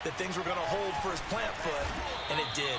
that things were going to hold for his plant foot, and it did.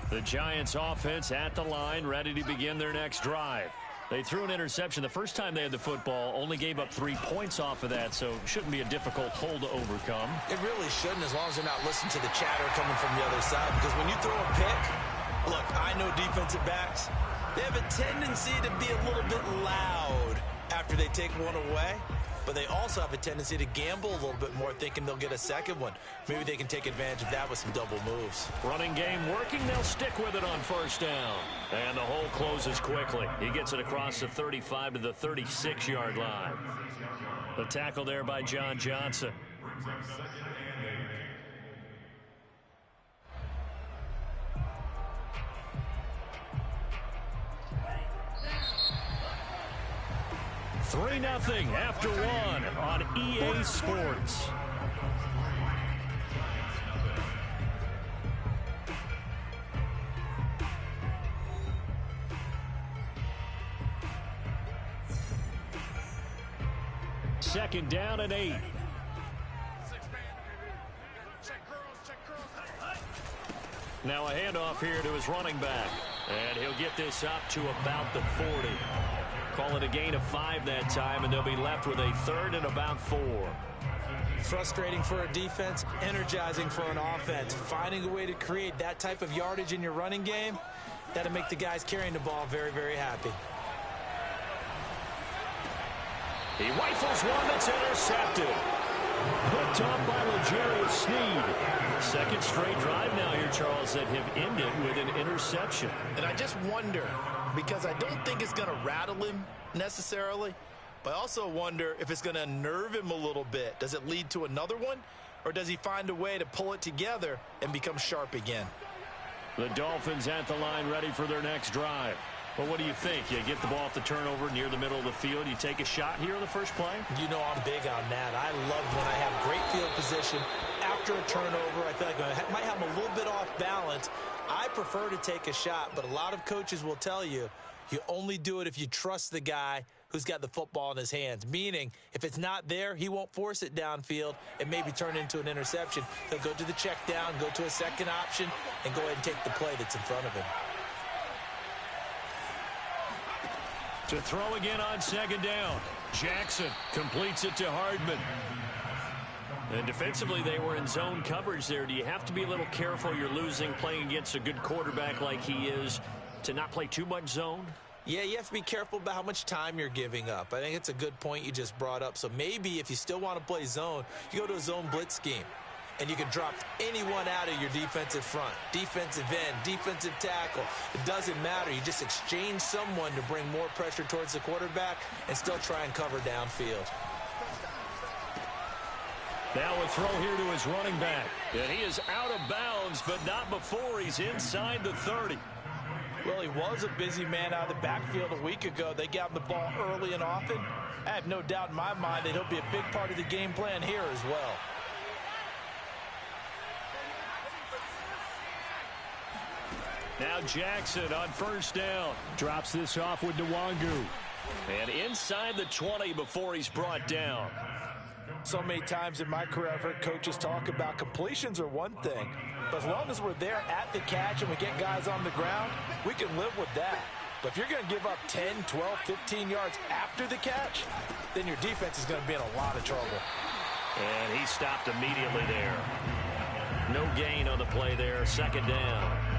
The Giants offense at the line, ready to begin their next drive. They threw an interception the first time they had the football, only gave up 3 points off of that, so shouldn't be a difficult hole to overcome. It really shouldn't, as long as they're not listening to the chatter coming from the other side, because when you throw a pick, look, I know defensive backs, they have a tendency to be a little bit loud after they take one away, but they also have a tendency to gamble a little bit more, thinking they'll get a second one. Maybe they can take advantage of that with some double moves. Running game working. They'll stick with it on first down. And the hole closes quickly. He gets it across the 35 to the 36-yard line. The tackle there by John Johnson. Three 3-0 after one on EA Sports. Second down and 8. Now a handoff here to his running back. And he'll get this up to about the 40. Call it a gain of 5 that time, and they'll be left with a third and about 4. Frustrating for a defense, energizing for an offense. Finding a way to create that type of yardage in your running game, that'll make the guys carrying the ball very, very happy. He rifles one that's intercepted. Picked off by L'Jarius Sneed. Second straight drive now here, Charles, that have ended with an interception. And I just wonder, because I don't think it's going to rattle him necessarily, but I also wonder if it's going to unnerve him a little bit. Does it lead to another one, or does he find a way to pull it together and become sharp again? The Dolphins at the line ready for their next drive. Well, what do you think? You get the ball off the turnover near the middle of the field. You take a shot here on the first play? You know I'm big on that. I love when I have great field position after a turnover. I feel like I might have them a little bit off balance. I prefer to take a shot, but a lot of coaches will tell you, you only do it if you trust the guy who's got the football in his hands. Meaning, if it's not there, he won't force it downfield and maybe turn it into an interception. He'll go to the check down, go to a second option, and go ahead and take the play that's in front of him. To throw again on second down. Jackson completes it to Hardman. And defensively, they were in zone coverage there. Do you have to be a little careful? You're losing, playing against a good quarterback like he is, to not play too much zone? Yeah, you have to be careful about how much time you're giving up. I think it's a good point you just brought up. So maybe if you still want to play zone, you go to a zone blitz scheme. And you can drop anyone out of your defensive front, defensive end, defensive tackle. It doesn't matter. You just exchange someone to bring more pressure towards the quarterback and still try and cover downfield. Now a throw here to his running back. And he is out of bounds, but not before he's inside the 30. Well, he was a busy man out of the backfield a week ago. They got him the ball early and often. I have no doubt in my mind that he'll be a big part of the game plan here as well. Now Jackson on first down. Drops this off with Nwangu. And inside the 20 before he's brought down. So many times in my career I've heard coaches talk about completions are one thing. But as long as we're there at the catch and we get guys on the ground, we can live with that. But if you're going to give up 10, 12, 15 yards after the catch, then your defense is going to be in a lot of trouble. And he stopped immediately there. No gain on the play there. Second down.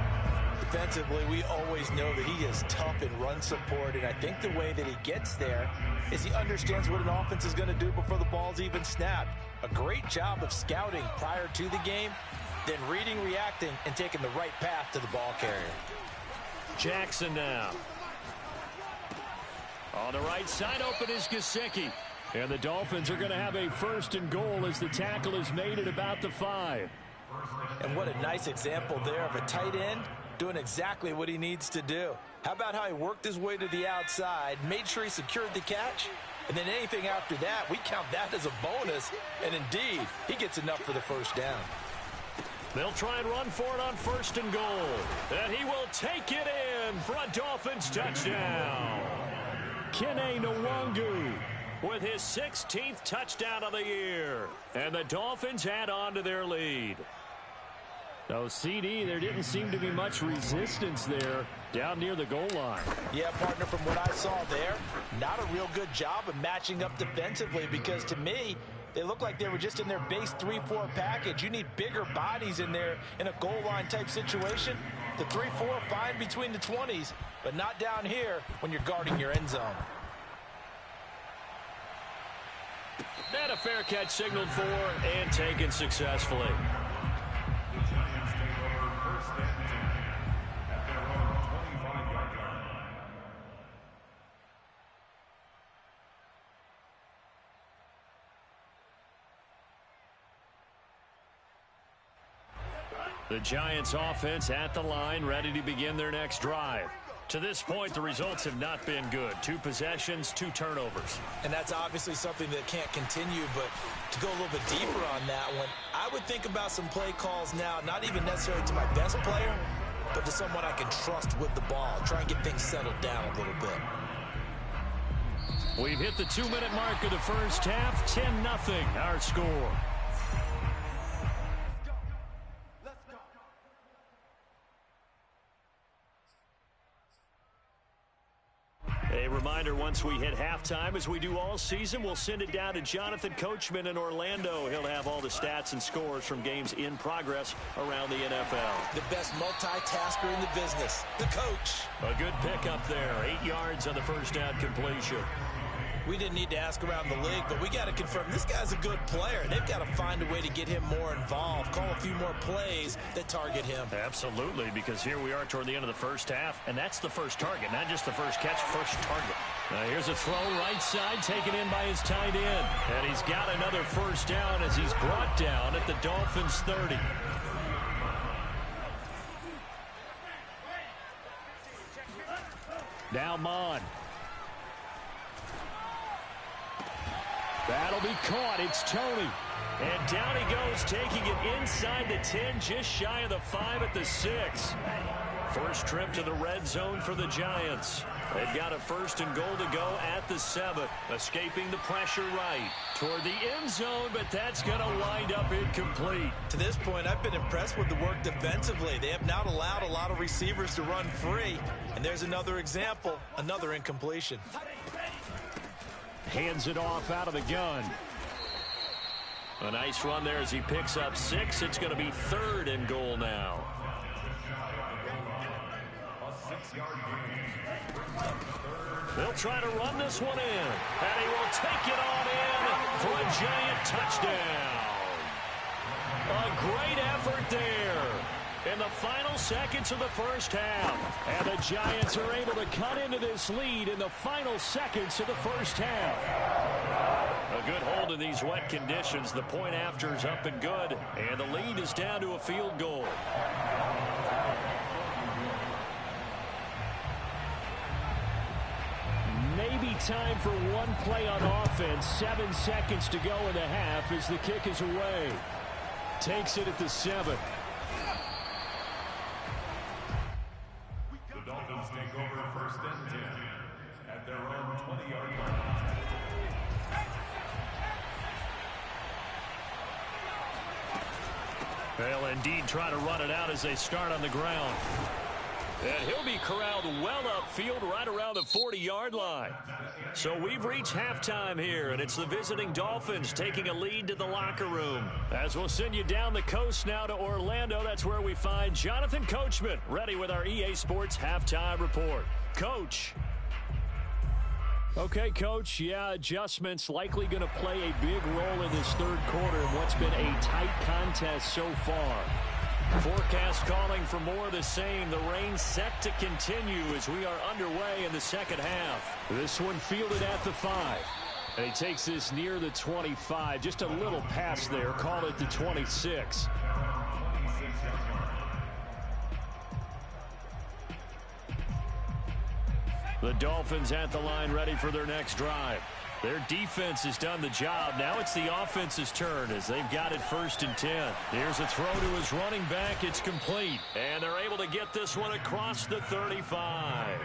Defensively, we always know that he is tough in run support, and I think the way that he gets there is he understands what an offense is going to do before the ball's even snapped. A great job of scouting prior to the game, then reading, reacting, and taking the right path to the ball carrier. Jackson now. On the right side, open is Gesicki. And the Dolphins are going to have a first and goal as the tackle is made at about the 5. And what a nice example there of a tight end doing exactly what he needs to do. How about how he worked his way to the outside, made sure he secured the catch, And then anything after that, we count that as a bonus. And indeed, he gets enough for the first down. They'll try and run for it on 1st and goal. And he will take it in for a Dolphins touchdown. Kene Nwangu with his 16th touchdown of the year. And the Dolphins add on to their lead. So, CD, there didn't seem to be much resistance there down near the goal line. Yeah, partner, from what I saw there, not a real good job of matching up defensively because to me, they look like they were just in their base 3-4 package. You need bigger bodies in there in a goal line type situation. The 3-4, fine between the 20s, but not down here when you're guarding your end zone. And a fair catch signaled for and taken successfully. The Giants offense at the line, ready to begin their next drive. To this point, the results have not been good. 2 possessions, 2 turnovers. And that's obviously something that can't continue, but to go a little bit deeper on that one, I would think about some play calls now, not even necessarily to my best player, but to someone I can trust with the ball. Try and get things settled down a little bit. We've hit the 2-minute mark of the first half. 10-0, our score. A reminder, once we hit halftime, as we do all season, we'll send it down to Jonathan Coachman in Orlando. He'll have all the stats and scores from games in progress around the NFL. The best multitasker in the business, the coach. A good pickup there. 8 yards on the first down completion. We didn't need to ask around the league, but we got to confirm this guy's a good player. They've got to find a way to get him more involved, call a few more plays that target him. Absolutely, because here we are toward the end of the first half, and that's the first target, not just the first catch, first target. Now here's a throw right side, taken in by his tight end. And he's got another first down as he's brought down at the Dolphins' 30. Now Mon. That'll be caught. It's Tony. And down he goes, taking it inside the 10, just shy of the 5 at the 6. First trip to the red zone for the Giants. They've got a 1st and goal to go at the 7. Escaping the pressure right toward the end zone, but that's going to wind up incomplete. To this point, I've been impressed with the work defensively. They have not allowed a lot of receivers to run free. And there's another example, another incompletion. Hands it off out of the gun. A nice run there as he picks up 6. It's going to be 3rd and goal now. They'll try to run this one in. And he will take it on in for a giant touchdown. A great effort there in the final seconds of the first half. And the Giants are able to cut into this lead in the final seconds of the first half. A good hold in these wet conditions. The point after is up and good. And the lead is down to a field goal. Maybe time for one play on offense. 7 seconds to go in the half as the kick is away. Takes it at the 7. The Dolphins take over 1st and 10 at their own 20-yard line. They'll indeed try to run it out as they start on the ground. And he'll be corralled well upfield right around the 40-yard line. So we've reached halftime here, and it's the visiting Dolphins taking a lead to the locker room. As we'll send you down the coast now to Orlando, that's where we find Jonathan Coachman, ready with our EA Sports Halftime Report. Coach. Okay, Coach, yeah, adjustments likely going to play a big role in this third quarter in what's been a tight contest so far. Forecast calling for more of the same. The rain set to continue as we are underway in the second half. This one fielded at the 5. And he takes this near the 25. Just a little pass there. Call it the 26. The Dolphins at the line ready for their next drive. Their defense has done the job. Now it's the offense's turn as they've got it 1st and 10. Here's a throw to his running back. It's complete. And they're able to get this one across the 35.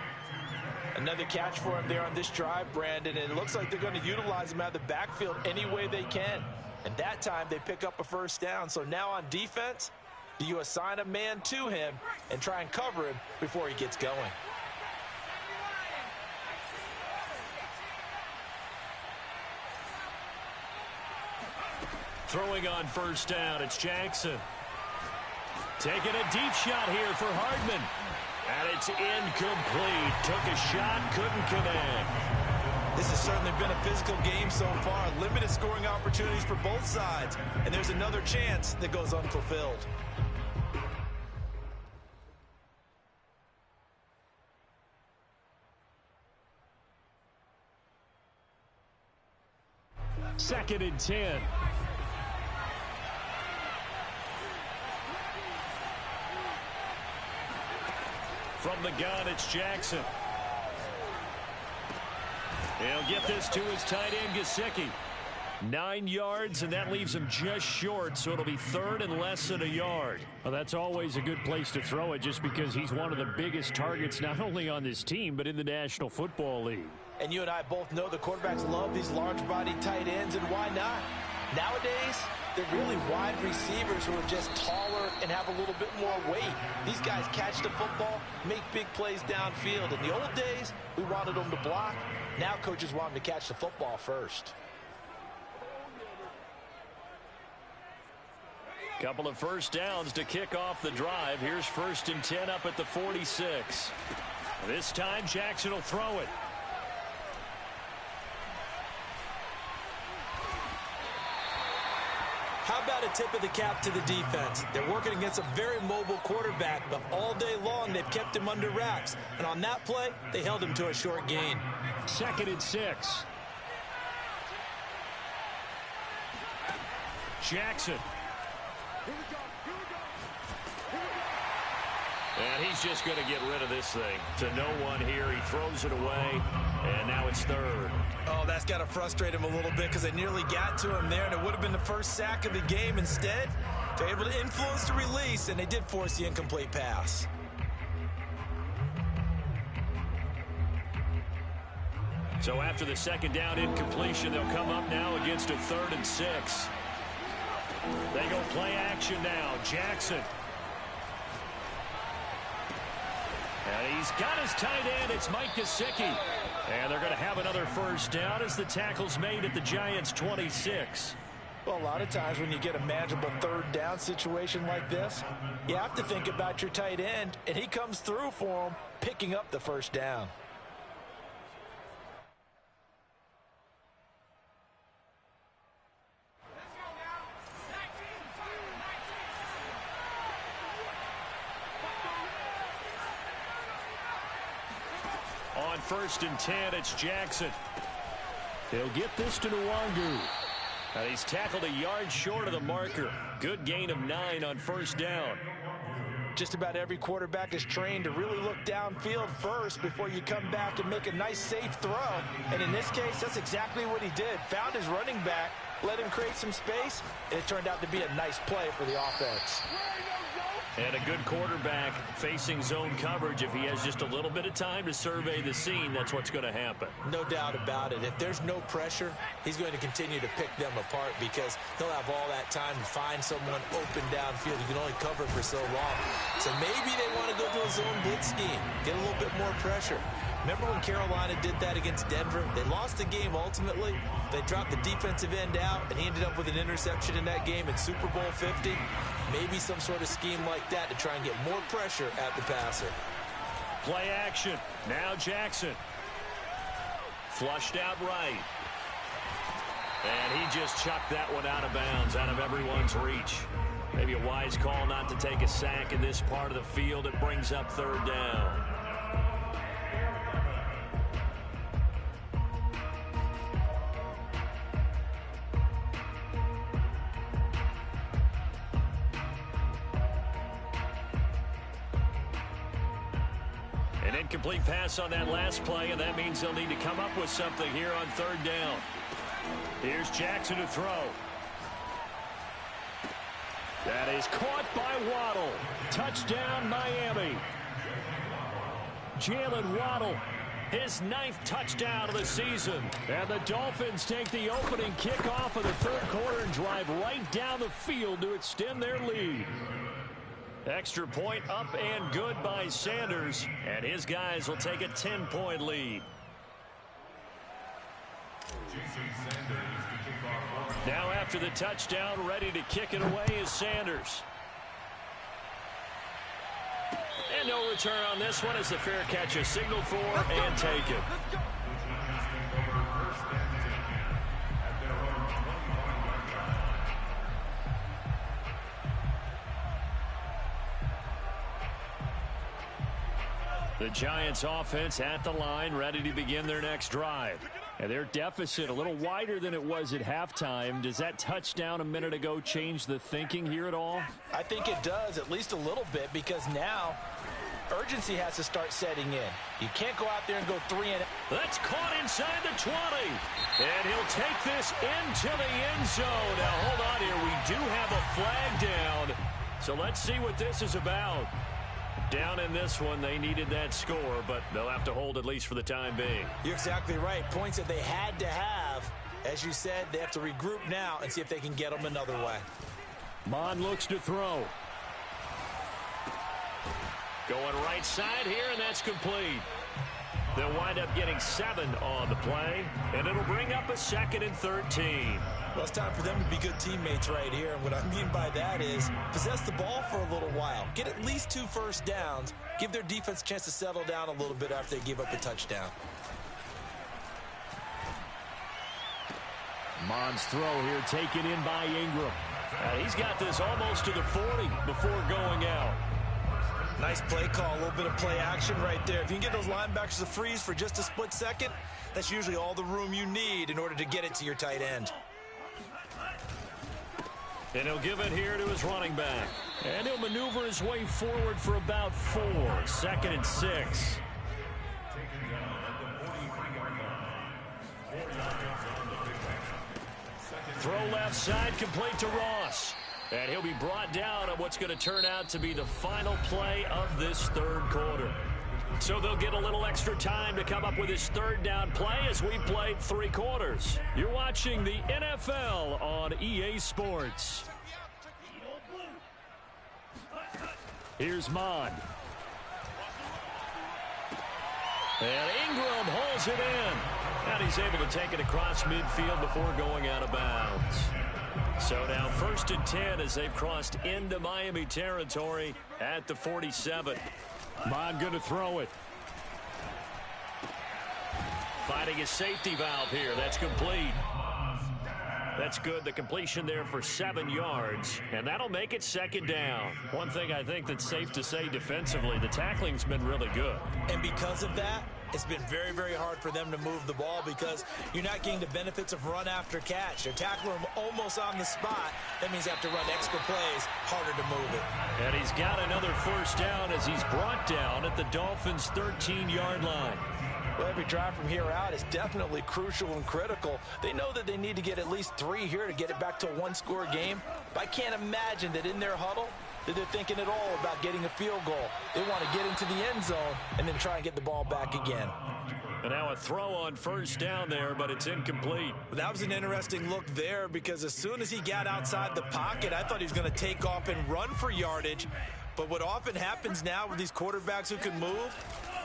Another catch for him there on this drive, Brandon. And it looks like they're going to utilize him out of the backfield any way they can. And that time they pick up a 1st down. So now on defense, do you assign a man to him and try and cover him before he gets going? Throwing on 1st down, it's Jackson. Taking a deep shot here for Hardman. And it's incomplete. Took a shot, couldn't connect. This has certainly been a physical game so far. Limited scoring opportunities for both sides. And there's another chance that goes unfulfilled. Second and 10. From the gun, it's Jackson. He'll get this to his tight end, Gesicki. 9 yards, and that leaves him just short, so it'll be 3rd and less than a yard. Well, that's always a good place to throw it just because he's one of the biggest targets not only on this team but in the National Football League. And you and I both know the quarterbacks love these large-body tight ends, and why not? Nowadays, they're really wide receivers who are just taller and have a little bit more weight. These guys catch the football, make big plays downfield. In the old days, we wanted them to block. Now coaches want them to catch the football first. Couple of 1st downs to kick off the drive. Here's 1st and 10 up at the 46. This time, Jackson will throw it. How about a tip of the cap to the defense? They're working against a very mobile quarterback, but all day long they've kept him under wraps. And on that play, they held him to a short gain. 2nd and 6. Jackson. And he's just going to get rid of this thing. To no one here. He throws it away, and now it's 3rd. Oh, that's got to frustrate him a little bit because they nearly got to him there, and it would have been the first sack of the game. Instead, they're able to influence the release, and they did force the incomplete pass. So after the 2nd down incompletion, they'll come up now against a 3rd and 6. They go play action now. Jackson. And he's got his tight end. It's Mike Gesicki. And they're going to have another 1st down as the tackle's made at the Giants' 26. Well, a lot of times when you get a manageable 3rd down situation like this, you have to think about your tight end, and he comes through for him, picking up the 1st down. On 1st and 10, it's Jackson. They'll get this to Nwangu. And he's tackled a yard short of the marker. Good gain of 9 on 1st down. Just about every quarterback is trained to really look downfield first before you come back and make a nice, safe throw. And in this case, that's exactly what he did. Found his running back, let him create some space, and it turned out to be a nice play for the offense. And a good quarterback facing zone coverage. If he has just a little bit of time to survey the scene, that's what's going to happen. No doubt about it. If there's no pressure, he's going to continue to pick them apart because he'll have all that time to find someone open downfield. You can only cover for so long. So maybe they want to go to a zone blitz scheme, get a little bit more pressure. Remember when Carolina did that against Denver? They lost the game ultimately. They dropped the defensive end out, and he ended up with an interception in that game in Super Bowl 50. Maybe some sort of scheme like that to try and get more pressure at the passer. Play action. Now Jackson. Flushed out right. And he just chucked that one out of bounds, out of everyone's reach. Maybe a wise call not to take a sack in this part of the field. It brings up 3rd down. An incomplete pass on that last play, and that means they'll need to come up with something here on third down. Here's Jackson to throw. That is caught by Waddle. Touchdown, Miami. Jalen Waddle, his 9th touchdown of the season. And the Dolphins take the opening kickoff of the third quarter and drive right down the field to extend their lead. Extra point up and good by Sanders, and his guys will take a 10-point lead. Now after the touchdown, ready to kick it away is Sanders. And no return on this one as the fair catch is signaled for and taken. The Giants offense at the line, ready to begin their next drive. And their deficit a little wider than it was at halftime. Does that touchdown a minute ago change the thinking here at all? I think it does, at least a little bit, because now urgency has to start setting in. You can't go out there and go 3 and... That's caught inside the 20. And he'll take this into the end zone. Now, hold on here. We do have a flag down. So let's see what this is about. Down in this one, they needed that score, but they'll have to hold at least for the time being. You're exactly right. Points that they had to have. As you said, they have to regroup now and see if they can get them another way. Mond looks to throw. Going right side here, and that's complete. They'll wind up getting 7 on the play, and it'll bring up a 2nd and 13. Well, it's time for them to be good teammates right here. And what I mean by that is possess the ball for a little while. Get at least 2 first downs. Give their defense a chance to settle down a little bit after they give up a touchdown. Mond's throw here taken in by Ingram. He's got this almost to the 40 before going out. Nice play call, a little bit of play action right there. If you can get those linebackers to freeze for just a split second, that's usually all the room you need in order to get it to your tight end. And he'll give it here to his running back. And he'll maneuver his way forward for about 4. 2nd and 6. Throw left side, complete to Ross. And he'll be brought down on what's going to turn out to be the final play of this third quarter. So they'll get a little extra time to come up with his third down play as we played 3 quarters. You're watching the NFL on EA Sports. Here's Mond. And Ingram holds it in. And he's able to take it across midfield before going out of bounds. So now 1st and 10 as they've crossed into Miami territory at the 47. Mond going to throw it. Finding his safety valve here. That's complete. That's good. The completion there for 7 yards. And that'll make it 2nd down. One thing I think that's safe to say defensively, the tackling's been really good. And because of that, it's been very, very hard for them to move the ball because you're not getting the benefits of run after catch. They're tackling them almost on the spot. That means they have to run extra plays, harder to move it. And he's got another 1st down as he's brought down at the Dolphins' 13-yard line. Well, every drive from here out is definitely crucial and critical. They know that they need to get at least 3 here to get it back to a 1-score game. But I can't imagine that in their huddle that they're thinking at all about getting a field goal. They want to get into the end zone and then try and get the ball back again. And now a throw on 1st down there, but it's incomplete. That was an interesting look there because as soon as he got outside the pocket, I thought he was going to take off and run for yardage. But what often happens now with these quarterbacks who can move,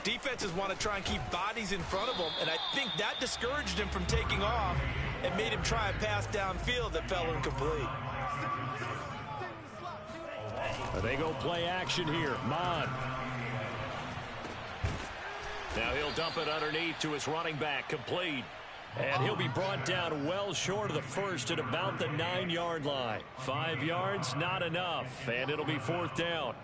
defenses want to try and keep bodies in front of them, and I think that discouraged him from taking off and made him try a pass downfield that fell incomplete. They go play action here. Mond. Now he'll dump it underneath to his running back, complete. And he'll be brought down well short of the 1st at about the 9-yard line. 5 yards, not enough, and it'll be 4th down.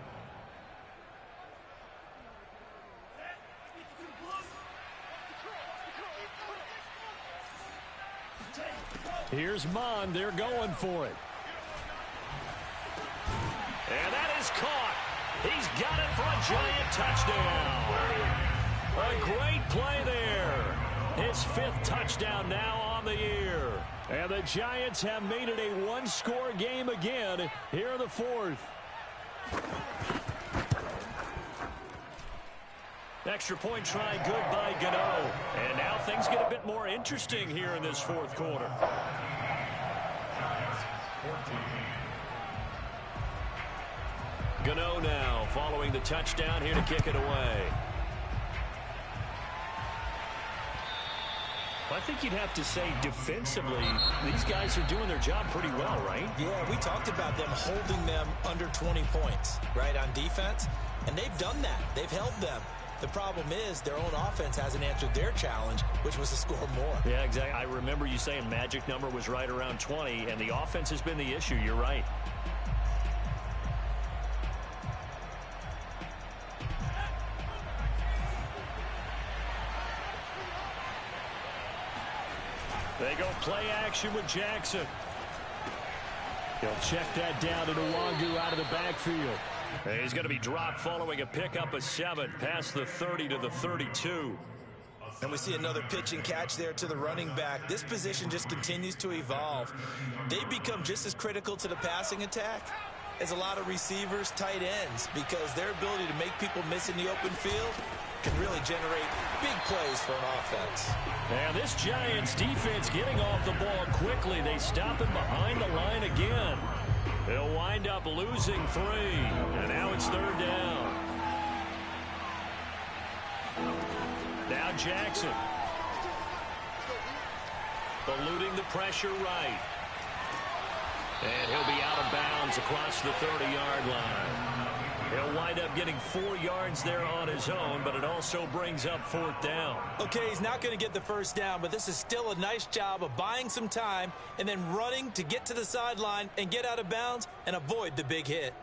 Here's Mond. They're going for it. And that is caught. He's got it for a giant touchdown. A great play there. His 5th touchdown now on the year. And the Giants have made it a one-score game again here in the 4th. Extra point try good by Gano. And now things get a bit more interesting here in this 4th quarter. Gano now following the touchdown here to kick it away. I think you'd have to say defensively, these guys are doing their job pretty well, right? Yeah, we talked about them holding them under 20 points, right, on defense. And they've done that. They've held them. The problem is their own offense hasn't answered their challenge, which was to score more. Yeah, exactly. I remember you saying magic number was right around 20, and the offense has been the issue. You're right. They go play action with Jackson. He'll check that down to Nwangu out of the backfield. And he's going to be dropped following a pickup of 7 past the 30 to the 32. And we see another pitch and catch there to the running back. This position just continues to evolve. They've become just as critical to the passing attack as a lot of receivers, tight ends, because their ability to make people miss in the open field can really generate big plays for an offense. And this Giants defense getting off the ball quickly. They stop him behind the line again. They'll wind up losing 3. And now it's 3rd down. Now Jackson. Eluding the pressure right. And he'll be out of bounds across the 30-yard line. He'll wind up getting 4 yards there on his own, but it also brings up 4th down. Okay, he's not going to get the first down, but this is still a nice job of buying some time and then running to get to the sideline and get out of bounds and avoid the big hit.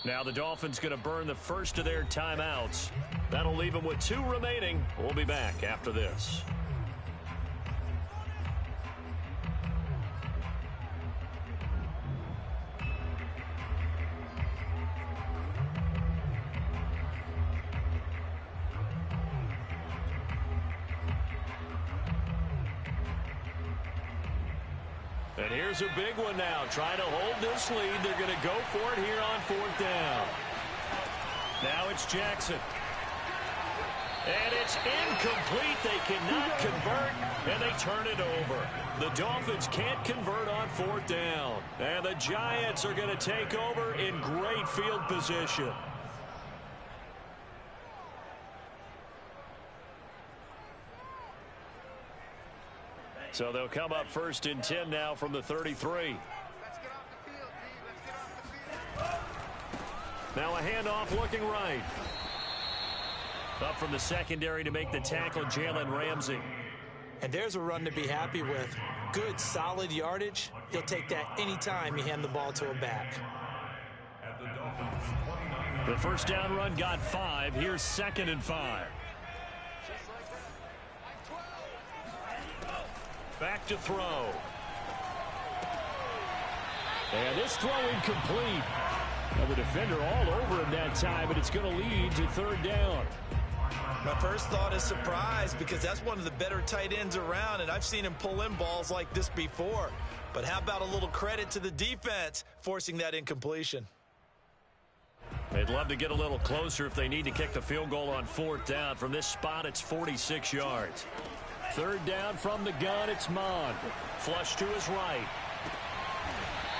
Now the Dolphins going to burn the first of their timeouts. That'll leave them with 2 remaining. We'll be back after this. And here's a big one now. Trying to hold this lead. They're going to go for it here on 4th down. Now it's Jackson. And it's incomplete. They cannot convert, and they turn it over. The Dolphins can't convert on 4th down. And the Giants are going to take over in great field position. So they'll come up 1st and 10 now from the 33. Now a handoff looking right. Up from the secondary to make the tackle, Jalen Ramsey. And there's a run to be happy with. Good, solid yardage. He'll take that anytime you hand the ball to a back. The first down run got 5. Here's 2nd and 5. Back to throw. And this throw incomplete. Now the defender all over him that time, but it's going to lead to 3rd down. My first thought is surprise because that's one of the better tight ends around, and I've seen him pull in balls like this before. But how about a little credit to the defense forcing that incompletion? They'd love to get a little closer if they need to kick the field goal on 4th down. From this spot, it's 46 yards. 3rd down from the gun, it's Mond. Flush to his right.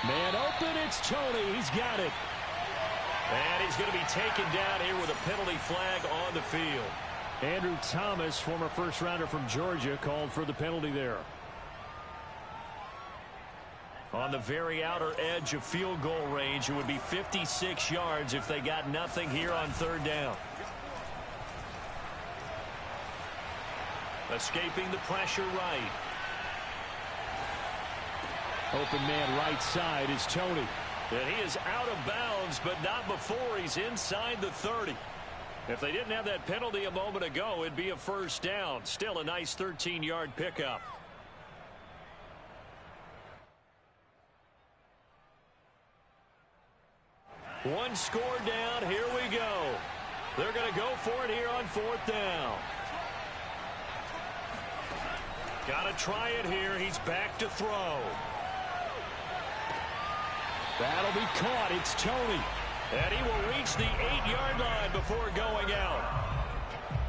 Man open, it's Tony. He's got it. And he's going to be taken down here with a penalty flag on the field. Andrew Thomas, former first-rounder from Georgia, called for the penalty there. On the very outer edge of field goal range, it would be 56 yards if they got nothing here on 3rd down. Escaping the pressure right. Open man right side is Tony. And he is out of bounds, but not before he's inside the 30. If they didn't have that penalty a moment ago, it'd be a 1st down. Still a nice 13-yard pickup. One score down. Here we go. They're going to go for it here on 4th down. Got to try it here. He's back to throw. That'll be caught. It's Tony. And he will reach the 8-yard line before going out.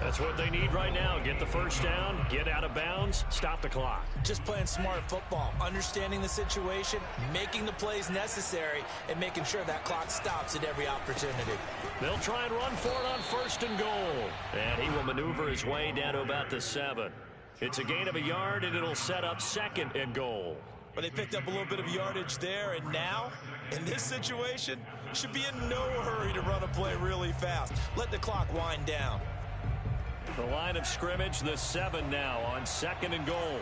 That's what they need right now. Get the 1st down, get out of bounds, stop the clock. Just playing smart football, understanding the situation, making the plays necessary, and making sure that clock stops at every opportunity. They'll try and run for it on 1st and goal. And he will maneuver his way down to about the 7. It's a gain of a yard, and it'll set up 2nd and goal. But they picked up a little bit of yardage there, and now, in this situation, should be in no hurry to run a play really fast. Let the clock wind down. The line of scrimmage, the 7 now on 2nd and goal.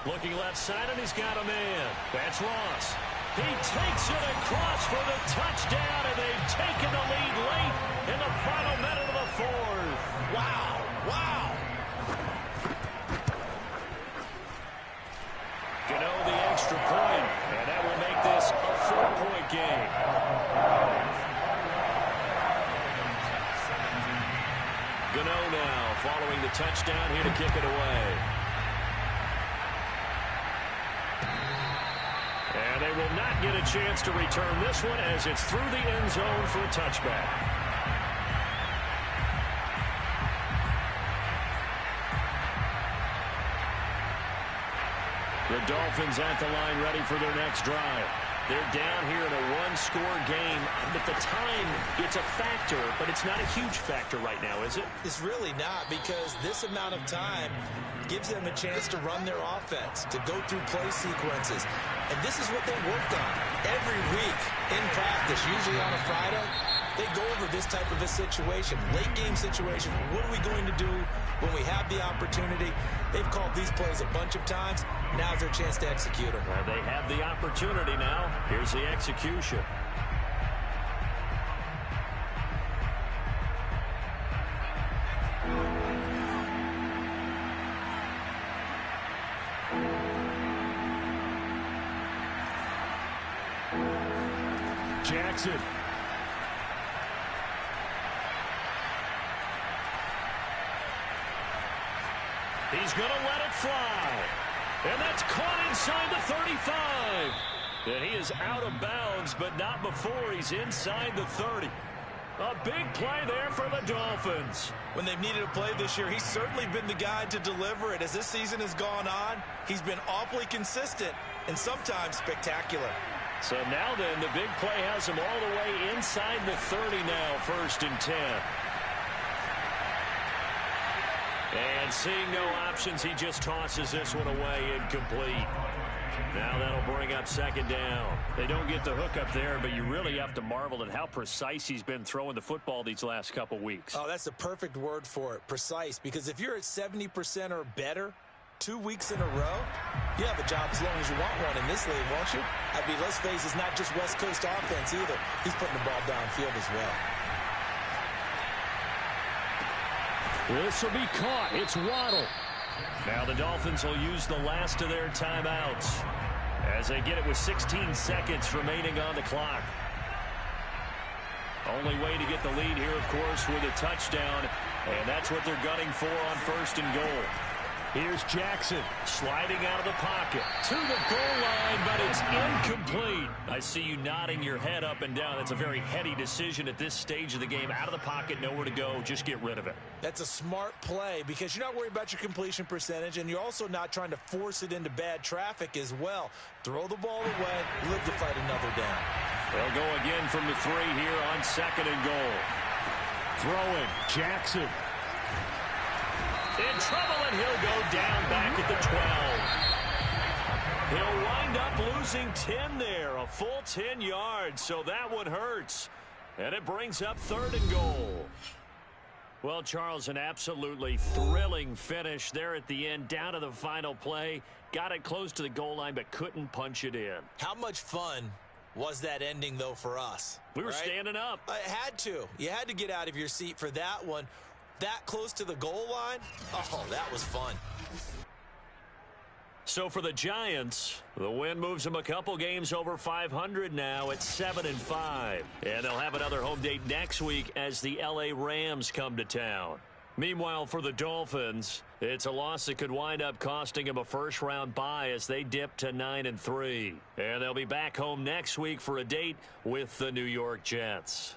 Looking left side, and he's got a man. That's Ross. He takes it across for the touchdown, and they've taken the lead late in the final minute of the 4th. Wow, wow. Gano the extra point, and that will make this a 4-point game. Gano now following the touchdown here to kick it away. And they will not get a chance to return this one as it's through the end zone for a touchback. The Dolphins at the line ready for their next drive. They're down here in a one-score game. At the time, it's a factor, but it's not a huge factor right now, is it? It's really not, because this amount of time gives them a chance to run their offense, to go through play sequences. And this is what they worked on every week in practice, usually on a Friday. They go over this type of a situation, late game situation. What are we going to do when we have the opportunity? They've called these plays a bunch of times. Now's their chance to execute them. Well, they have the opportunity now. Here's the execution. Jackson. He's going to let it fly. And that's caught inside the 35. And he is out of bounds, but not before he's inside the 30. A big play there for the Dolphins. When they've needed a play this year, he's certainly been the guy to deliver it. As this season has gone on, he's been awfully consistent and sometimes spectacular. So now then, the big play has him all the way inside the 30 now, 1st and 10. And seeing no options, he just tosses this one away incomplete. Now that'll bring up 2nd down. They don't get the hook up there, but you really have to marvel at how precise he's been throwing the football these last couple weeks. Oh, that's the perfect word for it, precise. Because if you're at 70% or better 2 weeks in a row, You have a job as long as you want one in this league, won't you? I mean, let's face it, it's not just West Coast offense either. He's putting the ball downfield as well. This will be caught. It's Waddle. Now the Dolphins will use the last of their timeouts as they get it with 16 seconds remaining on the clock. Only way to get the lead here, of course, with a touchdown, and that's what they're gunning for on 1st and goal. Here's Jackson. Sliding out of the pocket to the goal line, but it's incomplete. I see you nodding your head up and down. That's a very heady decision at this stage of the game. Out of the pocket, nowhere to go. Just get rid of it. That's a smart play because you're not worried about your completion percentage, and you're also not trying to force it into bad traffic as well. Throw the ball away, live to fight another down. They'll go again from the 3 here on 2nd and goal. Throwing. Jackson. In trouble, and he'll go down back at the 12. He'll wind up losing 10 there, a full 10 yards, so that one hurts. And it brings up 3rd and goal. Well, Charles, an absolutely thrilling finish there at the end, down to the final play. Got it close to the goal line, but couldn't punch it in. How much fun was that ending, though, for us? We were standing up. I had to. You had to get out of your seat for that one. That close to the goal line? Oh, that was fun. So for the Giants, the win moves them a couple games over 500 now at 7-5. And they'll have another home date next week as the LA Rams come to town. Meanwhile, for the Dolphins, it's a loss that could wind up costing them a first-round bye as they dip to 9-3. And they'll be back home next week for a date with the New York Jets.